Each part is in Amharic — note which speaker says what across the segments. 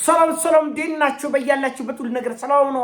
Speaker 1: ሰላም ዲናችሁ በያላችሁበት ሁሉ ነገር ሰላም ነው።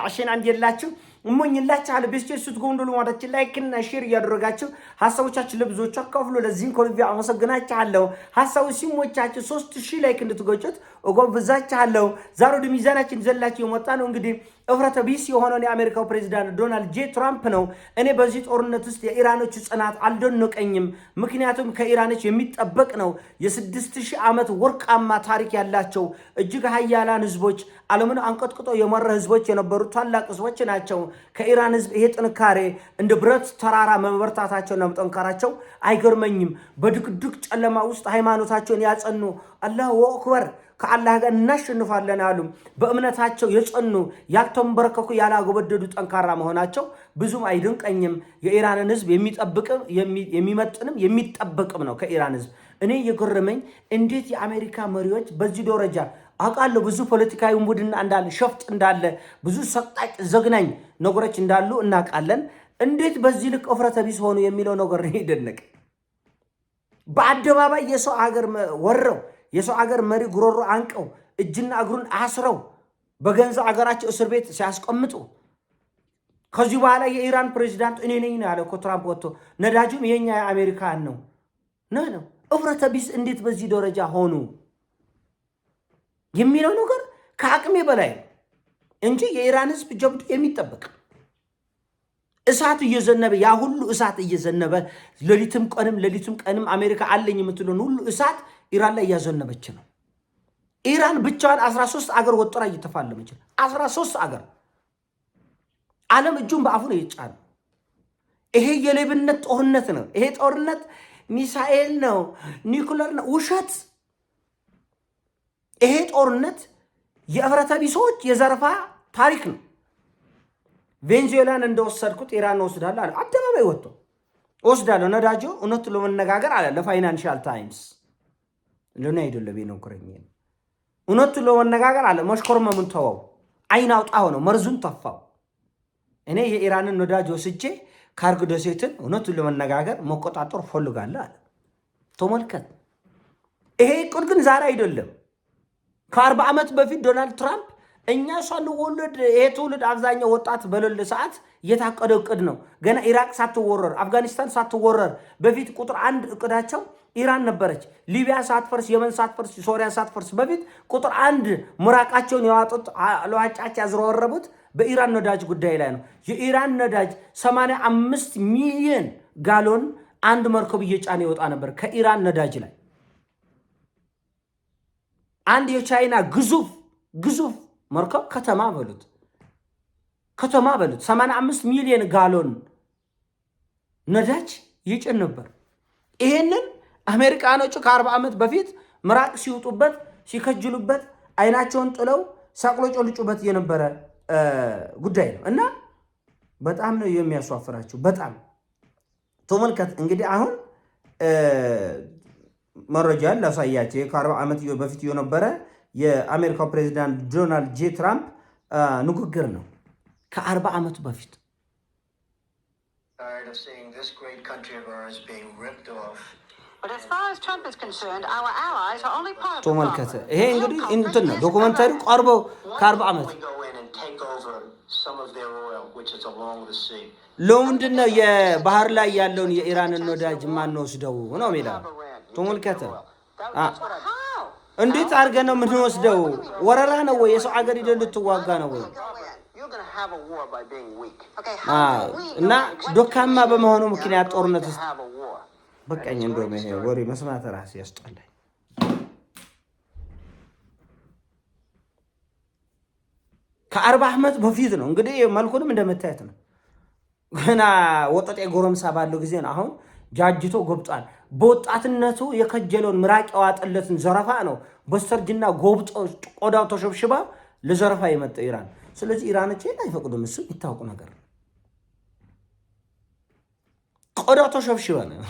Speaker 1: አሽን አንድ የላችሁ እሞኝላችሁ አለ በስቴት ስትጎንዶሉ ማለት ላይክ እና ሼር ያደረጋችሁ ሐሳቦቻችሁ ለብዙዎች አካፍሉ። ለዚህን ኮልቪ አመሰግናችኋለሁ። ሐሳቡ ሲሞቻችሁ 3000 ላይክ እንድትጎጩት እጎብዛችኋለሁ። ዛሬ ወደ ሚዛናችን ዘላችሁ የመጣ ነው እንግዲህ እፍረተ ቢስ የሆነው የአሜሪካው ፕሬዝዳንት ዶናልድ ጄ ትራምፕ ነው። እኔ በዚህ ጦርነት ውስጥ የኢራኖች ጽናት አልደነቀኝም። ምክንያቱም ከኢራኖች የሚጠበቅ ነው የ6000 ዓመት ወርቃማ ታሪክ ያላቸው እጅግ ኃያላን ህዝቦች ዓለምን አንቀጥቅጦ የመራ ህዝቦች የነበሩ ታላቅ ህዝቦች ናቸው። ከኢራን ህዝብ ይሄ ጥንካሬ እንደ ብረት ተራራ መበርታታቸውና መጠንካራቸው አይገርመኝም። በድቅድቅ ጨለማ ውስጥ ሃይማኖታቸውን ያጸኑ አላሁ አክበር ከአላህ ጋር እናሸንፋለን አሉ። በእምነታቸው የጸኑ ያልተንበረከኩ ያላጎበደዱ ጠንካራ መሆናቸው ብዙም አይደንቀኝም። የኢራንን ህዝብ የሚመጥንም የሚጠበቅም ነው ከኢራን ህዝብ። እኔ የገረመኝ እንዴት የአሜሪካ መሪዎች በዚህ ደረጃ አውቃለሁ፣ ብዙ ፖለቲካዊ ሙድና እንዳለ ሸፍጥ እንዳለ ብዙ ሰቅጣጭ ዘግናኝ ነገሮች እንዳሉ እናውቃለን። እንዴት በዚህ ልክ እፍረተ ቢስ ሆኑ የሚለው ነገር ነው ይደነቅ። በአደባባይ የሰው ሀገር ወረው የሰው ሀገር መሪ ጉሮሮ አንቀው እጅና እግሩን አስረው በገንዘብ ሀገራቸው እስር ቤት ሲያስቀምጡ ከዚህ በኋላ የኢራን ፕሬዝዳንት እኔ ነኝ ያለው ትራምፕ ወጥቶ ነዳጁም የኛ የአሜሪካን ነው ነው። እፍረተ ቢስ እንዴት በዚህ ደረጃ ሆኑ የሚለው ነገር ከአቅሜ በላይ እንጂ የኢራን ህዝብ ጀብዱ የሚጠበቅ እሳት እየዘነበ ያ ሁሉ እሳት እየዘነበ ሌሊትም ቀንም አሜሪካ አለኝ የምትሉን ሁሉ እሳት ኢራን ላይ እያዘነበች ነው። ኢራን ብቻዋን 13 አገር ወጥራ እየተፋለመች ነው። 13 አገር ዓለም እጁን በአፉ ነው የጫነው። ይሄ የሌብነት ጦርነት ነው። ይሄ ጦርነት ሚሳኤል ነው፣ ኒኩለር ነው፣ ውሸት። ይሄ ጦርነት የእፍረተ ቢሶች የዘረፋ ታሪክ ነው። ቬንዙዌላን እንደወሰድኩት ኢራን ወስዳለሁ አለ። አደባባይ ወጥቶ ወስዳለሁ ነዳጆ እውነቱ ለመነጋገር አለ ለፋይናንሻል ታይምስ ለኔ አይደለም ቢኖክረኝ እውነቱ ለመነጋገር አለ። መሽኮርመሙን ተወው፣ አይን አውጣ ሆነው መርዙን ተፋው። እኔ የኢራንን ነዳጅ ወስጄ ካርግ ደሴትን እውነቱ ለመነጋገር መቆጣጠር ፈልጋለሁ አለ። ተመልከት። ይሄ እቅድ ግን ዛሬ አይደለም። ከ40 ዓመት በፊት ዶናልድ ትራምፕ እኛ ሳንወለድ ይሄ ትውልድ አብዛኛው ወጣት በሌለ ሰዓት የታቀደ እቅድ ነው። ገና ኢራቅ ሳትወረር አፍጋኒስታን ሳትወረር በፊት ቁጥር 1 እቅዳቸው ኢራን ነበረች። ሊቢያ ሳትፈርስ፣ የመን ሳትፈርስ፣ ሶሪያ ሳትፈርስ በፊት ቁጥር 1 ምራቃቸውን ያዋጡት ለዋጫች ያዝረወረቡት በኢራን ነዳጅ ጉዳይ ላይ ነው። የኢራን ነዳጅ 85 ሚሊዮን ጋሎን አንድ መርከብ እየጫነ ይወጣ ነበር ከኢራን ነዳጅ ላይ። አንድ የቻይና ግዙፍ መርከብ ከተማ በሉት 85 ሚሊዮን ጋሎን ነዳጅ ይጭን ነበር። ይሄንን አሜሪካኖቹ ከ40 ዓመት በፊት ምራቅ ሲውጡበት ሲከጅሉበት አይናቸውን ጥለው ሳቅሎጮልጩበት የነበረ ጉዳይ ነው እና በጣም ነው የሚያስዋፍራቸው። በጣም ተመልከት። እንግዲህ አሁን መረጃን ላሳያቸው። ከ40 ዓመት በፊት የነበረ የአሜሪካው ፕሬዝዳንት ዶናልድ ጄ ትራምፕ ንግግር ነው። ከ40 ዓመት በፊት ተመልከተ። ይሄ እንግዲህ እንትን ነው ዶክመንታሪ ቀርበው ከ40 ዓመት ለምንድን ነው የባህር ላይ ያለውን የኢራንን ነዳጅ ማንወስደው ነው ሜዳ። ተመልከተ። እንዴት አድርገን ነው የምንወስደው? ወረራ ነው ወይ? የሰው አገር ሄደህ ልትዋጋ ነው ወይ? እና ዶካማ በመሆኑ ምክንያት ጦርነት ውስጥ በቃኝ። እንደውም ይሄ ወሬ መስማት ራስ ያስጠላኝ። ከ40 ዓመት በፊት ነው እንግዲህ መልኩንም እንደምታየት ነው። ገና ወጣት ጎረምሳ ባለው ጊዜ ነው። አሁን ጃጅቶ ጎብጧል። በወጣትነቱ የከጀለውን ምራቅ ያዋጠለትን ዘረፋ ነው በስተርጅና ጎብጦ ቆዳው ተሸብሽባ ለዘረፋ የመጣ ኢራን። ስለዚህ ኢራኖች አይፈቅዱም። እሱ ይታወቁ ነገር ቆዳው ተሸብሽባ ነው።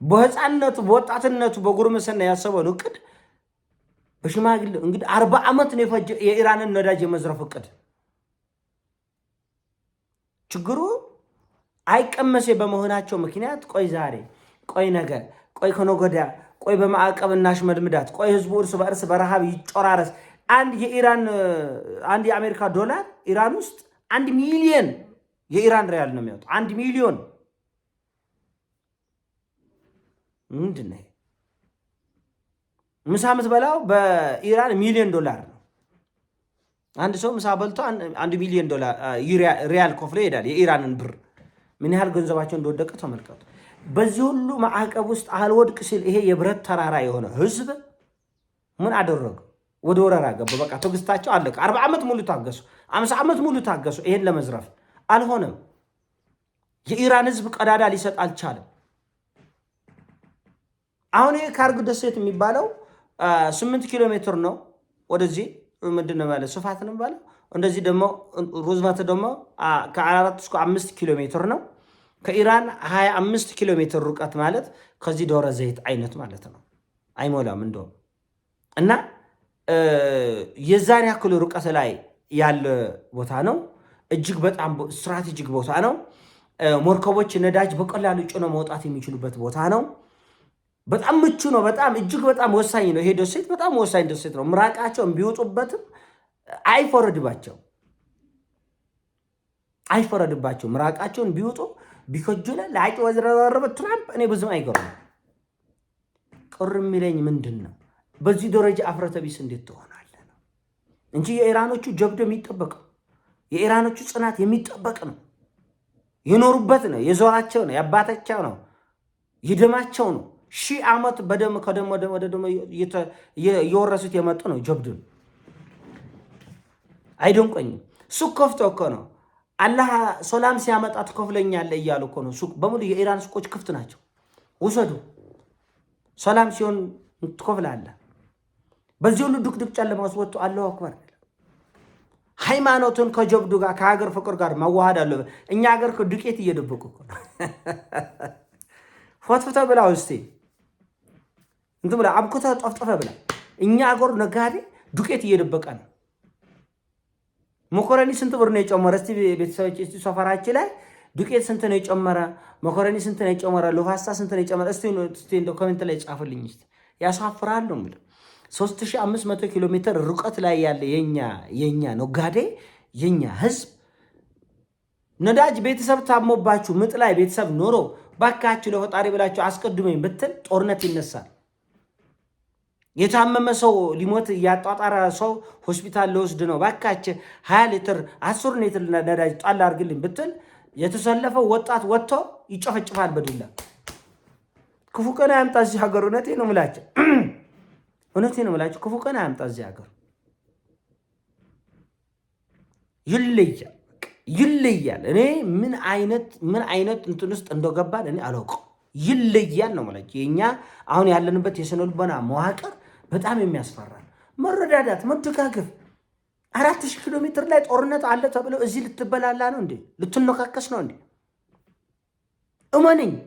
Speaker 1: በህፃንነቱ በወጣትነቱ በጉርምስና ያሰበው እቅድ በሽማግሌ እንግዲህ 40 ዓመት ነው የፈጀ የኢራንን ነዳጅ የመዝረፍ እቅድ። ችግሩ አይቀመሴ በመሆናቸው ምክንያት ቆይ ዛሬ ቆይ ነገ ቆይ ከነገ ወዲያ ቆይ በማዕቀብ እናሽመድምዳት፣ ቆይ ህዝቡ እርስ በእርስ በረሃብ ይጮራረስ። አንድ የአሜሪካ ዶላር ኢራን ውስጥ 1 ሚሊዮን የኢራን ሪያል ነው የሚያወጣው። 1 ሚሊዮን ምንድን ነው? ምሳ የምትበላው በኢራን $1 ሚሊዮን ነው። አንድ ሰው ምሳ በልቶ $1 ሚሊዮን ሪያል ከፍሎ ይሄዳል። የኢራንን ብር ምን ያህል ገንዘባቸው እንደወደቀ ተመልከቱ። በዚህ ሁሉ ማዕቀብ ውስጥ አልወድቅ ሲል ይሄ የብረት ተራራ የሆነ ህዝብ ምን አደረገ? ወደ ወረራ ገባ። በቃ ትዕግስታቸው አለቀ። 40 ዓመት ሙሉ ታገሱ፣ 50 ዓመት ሙሉ ታገሱ ይሄን ለመዝረፍ አልሆነም። የኢራን ህዝብ ቀዳዳ ሊሰጥ አልቻለም። አሁን ይሄ ካርግ ደሴት የሚባለው 8 ኪሎ ሜትር ነው። ወደዚህ ምንድነው ማለት ስፋት ነው ማለት እንደዚህ ደግሞ ሮዝማት ደግሞ ከ4 እስከ 5 ኪሎ ሜትር ነው። ከኢራን 25 ኪሎ ሜትር ርቀት ማለት ከዚህ ደብረ ዘይት አይነት ማለት ነው። አይሞላም እንደውም እና የዛን ያክል ርቀት ላይ ያለ ቦታ ነው። እጅግ በጣም ስትራቴጂክ ቦታ ነው። መርከቦች ነዳጅ በቀላሉ ጭነው መውጣት የሚችሉበት ቦታ ነው። በጣም ምቹ ነው። በጣም እጅግ በጣም ወሳኝ ነው። ይሄ ደሴት በጣም ወሳኝ ደሴት ነው። ምራቃቸውን ቢወጡበትም አይፈረድባቸው። ምራቃቸውን ቢወጡ ቢከጁለ ለአጭ ወዝረረበ ትራምፕ እኔ ብዙም አይገርም። ቅር የሚለኝ ምንድን ነው በዚህ ደረጃ አፍረተ ቢስ እንዴት ትሆናለህ ነው እንጂ የኢራኖቹ ጀብዶ የሚጠበቅ የኢራኖቹ ጽናት የሚጠበቅ ነው። የኖሩበት ነው፣ የዞራቸው ነው፣ የአባታቸው ነው፣ የደማቸው ነው። 1000 ዓመት በደም ከደም ወደ ደም እየወረሱት የመጡ ነው። ጀብዱን አይደንቆኝም። ሱቅ ከፍቶ እኮ ነው አላህ ሰላም ሲያመጣ ትከፍለኛለህ እያሉ እኮ ነው። ሱቅ በሙሉ የኢራን ሱቆች ክፍት ናቸው። ውሰዱ፣ ሰላም ሲሆን ትከፍላለህ። በዚህ ሁሉ ድቅድቅ ጨለማ ውስጥ ወጥቶ አላሁ አክበር ሃይማኖትን ከጀብዱ ጋር ከሀገር ፍቅር ጋር ማዋሃድ አለ። እኛ ሀገር ዱቄት እየደበቁ እኮ ነው። ፎትፎተ ብላ ውስጤ እንትን ብላ አብኩተ ጠፍጠፈ ብላ እኛ ሀገር ነጋዴ ዱቄት እየደበቀ ነው። መኮረኒ ስንት ብር ነው የጨመረ? እስቲ ቤተሰቦች እስቲ ሰፈራችን ላይ ዱቄት ስንት ነው የጨመረ? መኮረኒ ስንት ነው የጨመረ? ሎፋስታ ስንት ነው የጨመረ? እስቲ እንደ ኮሜንት ላይ ጻፉልኝ። እስቲ ያሳፍራል ነው እንግዲህ 3500 ኪሎ ሜትር ርቀት ላይ ያለ የኛ ነጋዴ የኛ ህዝብ ነዳጅ ቤተሰብ ታሞባችሁ ምጥ ላይ ቤተሰብ ኖሮ ባካችሁ ለፈጣሪ ብላችሁ አስቀድመኝ ብትል ጦርነት ይነሳል። የታመመ ሰው ሊሞት ያጣጣረ ሰው ሆስፒታል ለወስድ ነው ባካችሁ 20 ሊትር 10 ሊትር ነዳጅ ጣል አድርግልኝ ብትል የተሰለፈው ወጣት ወጥቶ ይጨፈጭፋል በዱላ። ክፉ ቀን ያምጣ እዚህ ሀገር። እውነቴን ነው የምላችሁ ክፉ ቀን ያምጣ እዚህ ሀገር። ይለያል። እኔ ምን አይነት እንትን ውስጥ እንደገባን እኔ አላውቅም። ይለያል ነው ማለት የኛ አሁን ያለንበት የስነ ልቦና መዋቅር በጣም የሚያስፈራ። መረዳዳት፣ መደጋገፍ 4000 ኪሎ ሜትር ላይ ጦርነት አለ ተብለው እዚህ ልትበላላ ነው እንዴ? ልትነካከስ ነው እንዴ?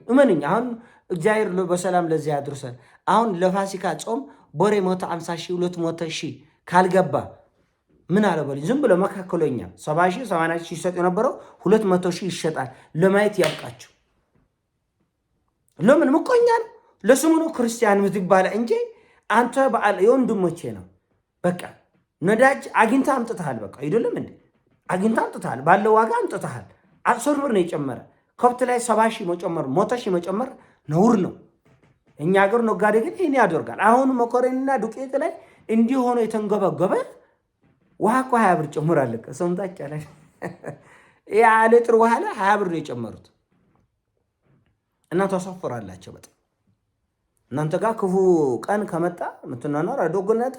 Speaker 1: እመነኝ አሁን እግዚአብሔር በሰላም ለዚህ ያድርሰን። አሁን ለፋሲካ ጾም ቦሬ 150,000 200,000 ካልገባ ምን አለበልኝ። ዝም ብሎ መካከለኛ 70,000 80,000 ይሰጥ የነበረው 200,000 ይሸጣል። ለማየት ያብቃችሁ። ለምን ምቆኛ ነው? ለስሙ ነው ክርስቲያን ምትባለ እንጂ አንተ በዓል የወንድሞቼ ነው። በቃ ነዳጅ አግኝታ አምጥተሃል። በቃ አይደለም እንዴ? አግኝታ አምጥተሃል። ባለው ዋጋ አምጥተሃል። 10 ብር ነው የጨመረ። ከብት ላይ 70,000 መጨመር 100,000 መጨመር ነውር ነው። እኛ ሀገር ነጋዴ ግን ይሄን ያደርጋል። አሁን መኮረኒና ዱቄት ላይ እንዲህ ሆኖ የተንገበገበ ውሃ እኮ 20 ብር ጨምራል። ሰምታችሁ አለ ያ ሊትር ውሃ ላይ 20 ብር ነው የጨመሩት። እና ተሰፍራላችሁ በጣም እናንተ ጋር ክፉ ቀን ከመጣ ምትናኖር አዶግነታ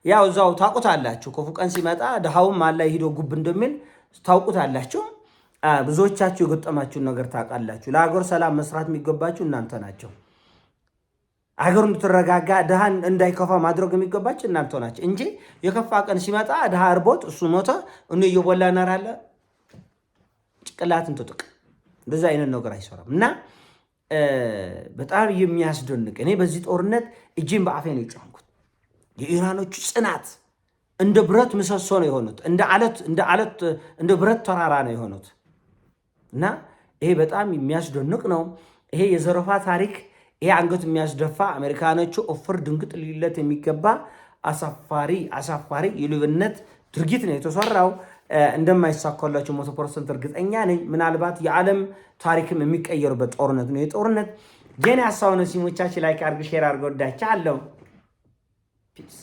Speaker 1: ያው እዛው ታውቁታላችሁ። ክፉ ቀን ሲመጣ ደሃውም አላ ሄዶ ጉብ እንደሚል ታውቁታላችሁ። ብዙዎቻችሁ የገጠማችሁን ነገር ታውቃላችሁ። ለሀገር ሰላም መስራት የሚገባችሁ እናንተ ናቸው። ሀገር እንድትረጋጋ ድሃ እንዳይከፋ ማድረግ የሚገባችሁ እናንተ ናቸው እንጂ የከፋ ቀን ሲመጣ ድሃ እርቦት እሱ ሞተ እኔ እየቦላ እናራለ ጭቅላትን ትጥቅ እንደዛ አይነት ነገር አይሰራም። እና በጣም የሚያስደንቅ እኔ በዚህ ጦርነት እጄን በአፌ ነው የጫንኩት። የኢራኖቹ ጽናት እንደ ብረት ምሰሶ ነው የሆኑት። እንደ አለት እንደ ብረት ተራራ ነው የሆኑት። እና ይሄ በጣም የሚያስደንቅ ነው። ይሄ የዘረፋ ታሪክ ይሄ አንገት የሚያስደፋ አሜሪካኖቹ ኦፍር ድንግጥ ሊለት የሚገባ አሳፋሪ የልዩነት ድርጊት ነው የተሰራው። እንደማይሳካላቸው 100% እርግጠኛ ነኝ። ምናልባት የዓለም ታሪክም የሚቀየሩበት ጦርነት ነው የጦርነት የኔ ሀሳብ ነው። ሲሞቻችን ላይክ አድርጉ፣ ሼር አድርጉ። ወዳችኋለሁ። ፒስ